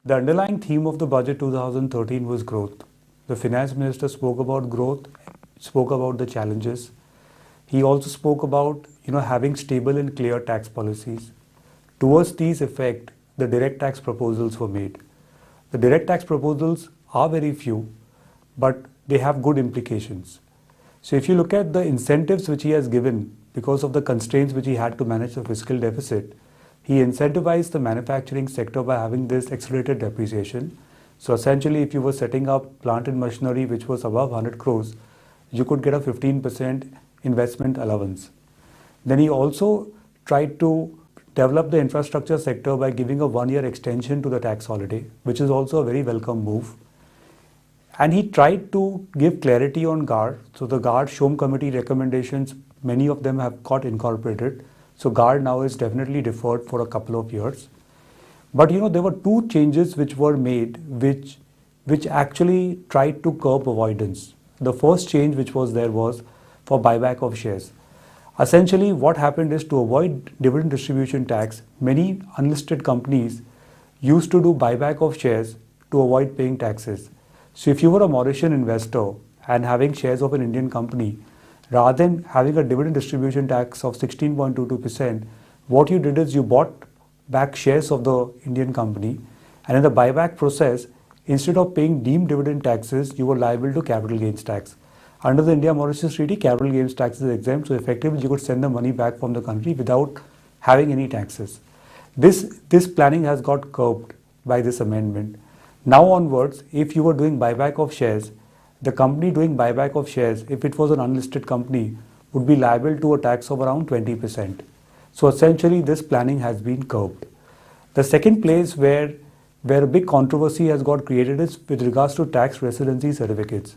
The underlying theme of the budget 2013 was growth. The finance minister spoke about growth, spoke about the challenges. He also spoke about having stable and clear tax policies. Towards these effect, the direct tax proposals were made. The direct tax proposals are very few, but they have good implications. So if you look at the incentives which he has given because of the constraints which he had to manage the fiscal deficit, he incentivized the manufacturing sector by having this accelerated depreciation. So essentially, if you were setting up plant and machinery which was above 100 crores, you could get a 15% investment allowance. Then he also tried to develop the infrastructure sector by giving a 1-year extension to the tax holiday, which is also a very welcome move. And he tried to give clarity on GAR. So the GAR Shom Committee recommendations, many of them have got incorporated. So GAR now is definitely deferred for a couple of years. But there were two changes which were made which actually tried to curb avoidance. The first change which was there was for buyback of shares. Essentially what happened is, to avoid dividend distribution tax, many unlisted companies used to do buyback of shares to avoid paying taxes. So if you were a Mauritian investor and having shares of an Indian company, rather than having a dividend distribution tax of 16.22%, what you did is you bought back shares of the Indian company, and in the buyback process, instead of paying deemed dividend taxes, you were liable to capital gains tax. Under the India-Mauritius Treaty, capital gains tax is exempt, so effectively you could send the money back from the country without having any taxes. This planning has got curbed by this amendment. Now onwards, if you were doing buyback of shares, the company doing buyback of shares, if it was an unlisted company, would be liable to a tax of around 20%. So essentially this planning has been curbed. The second place where a big controversy has got created is with regards to tax residency certificates.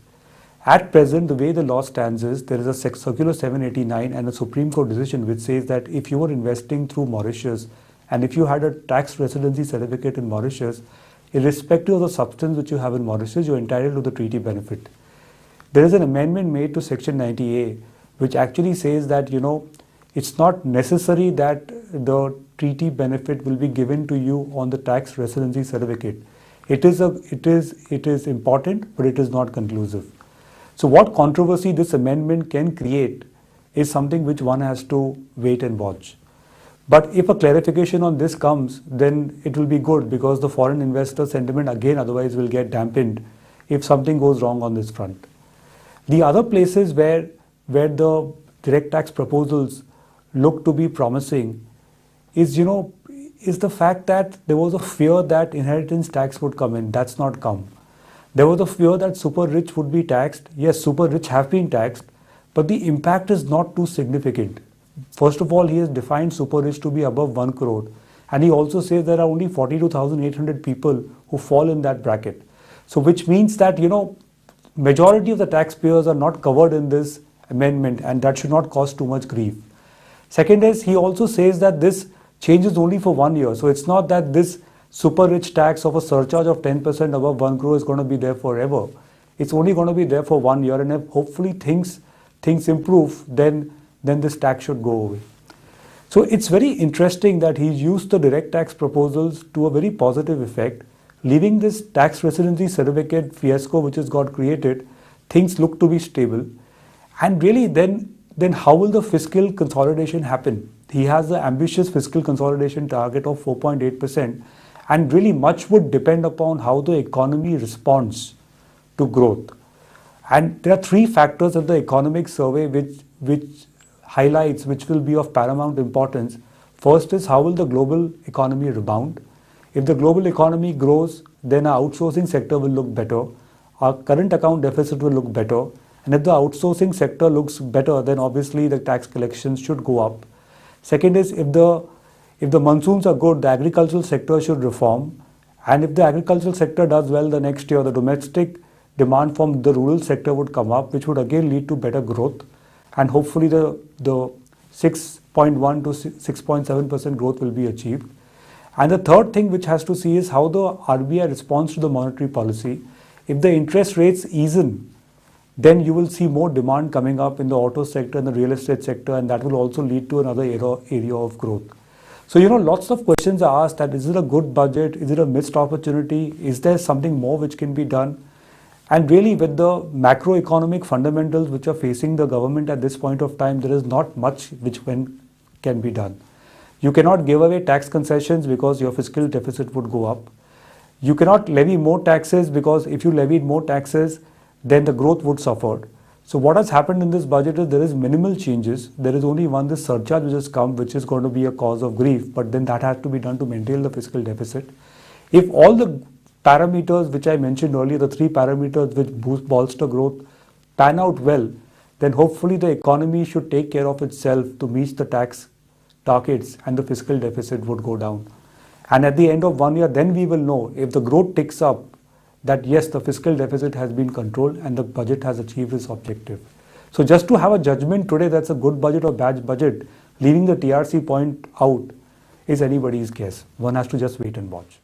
At present, the way the law stands is, there is a Circular 789 and a Supreme Court decision which says that if you were investing through Mauritius and if you had a tax residency certificate in Mauritius, irrespective of the substance which you have in Mauritius, you are entitled to the treaty benefit. There is an amendment made to Section 90A which actually says that it's not necessary that the treaty benefit will be given to you on the tax residency certificate. It is important, but it is not conclusive. So what controversy this amendment can create is something which one has to wait and watch. But if a clarification on this comes, then it will be good, because the foreign investor sentiment again otherwise will get dampened if something goes wrong on this front. The other places where the direct tax proposals look to be promising is the fact that there was a fear that inheritance tax would come in. That's not come. There was a fear that super rich would be taxed. Yes, super rich have been taxed, but the impact is not too significant. First of all, he has defined super rich to be above 1 crore. And he also says there are only 42,800 people who fall in that bracket. So which means that, majority of the taxpayers are not covered in this amendment, and that should not cause too much grief. Second is, he also says that this change is only for 1 year. So it's not that this super rich tax of a surcharge of 10% above 1 crore is going to be there forever. It's only going to be there for 1 year, and if hopefully things improve, then this tax should go away. So it's very interesting that he used the direct tax proposals to a very positive effect, leaving this tax residency certificate fiasco which has got created. Things look to be stable, and really then how will the fiscal consolidation happen? He has the ambitious fiscal consolidation target of 4.8%, and really much would depend upon how the economy responds to growth. And there are three factors of the economic survey which highlights, which will be of paramount importance. First is, how will the global economy rebound? If the global economy grows, then our outsourcing sector will look better. Our current account deficit will look better. And if the outsourcing sector looks better, then obviously the tax collections should go up. Second is, if the monsoons are good, the agricultural sector should reform. And if the agricultural sector does well the next year, the domestic demand from the rural sector would come up, which would again lead to better growth. And hopefully the 6.1 to 6.7% growth will be achieved. And the third thing which has to see is how the RBI responds to the monetary policy. If the interest rates ease in, then you will see more demand coming up in the auto sector and the real estate sector, and that will also lead to another area of growth. So, lots of questions are asked that is it a good budget? Is it a missed opportunity? Is there something more which can be done? And really, with the macroeconomic fundamentals which are facing the government at this point of time, there is not much which can be done. You cannot give away tax concessions because your fiscal deficit would go up. You cannot levy more taxes because if you levied more taxes, then the growth would suffer. So what has happened in this budget is there is minimal changes. There is only this surcharge which has come, which is going to be a cause of grief, but then that has to be done to maintain the fiscal deficit. If all the parameters which I mentioned earlier, the three parameters which bolster growth, pan out well, then hopefully the economy should take care of itself to meet the tax targets and the fiscal deficit would go down. And at the end of 1 year, then we will know if the growth ticks up, that yes, the fiscal deficit has been controlled and the budget has achieved its objective. So just to have a judgment today that's a good budget or bad budget, leaving the TRC point out, is anybody's guess. One has to just wait and watch.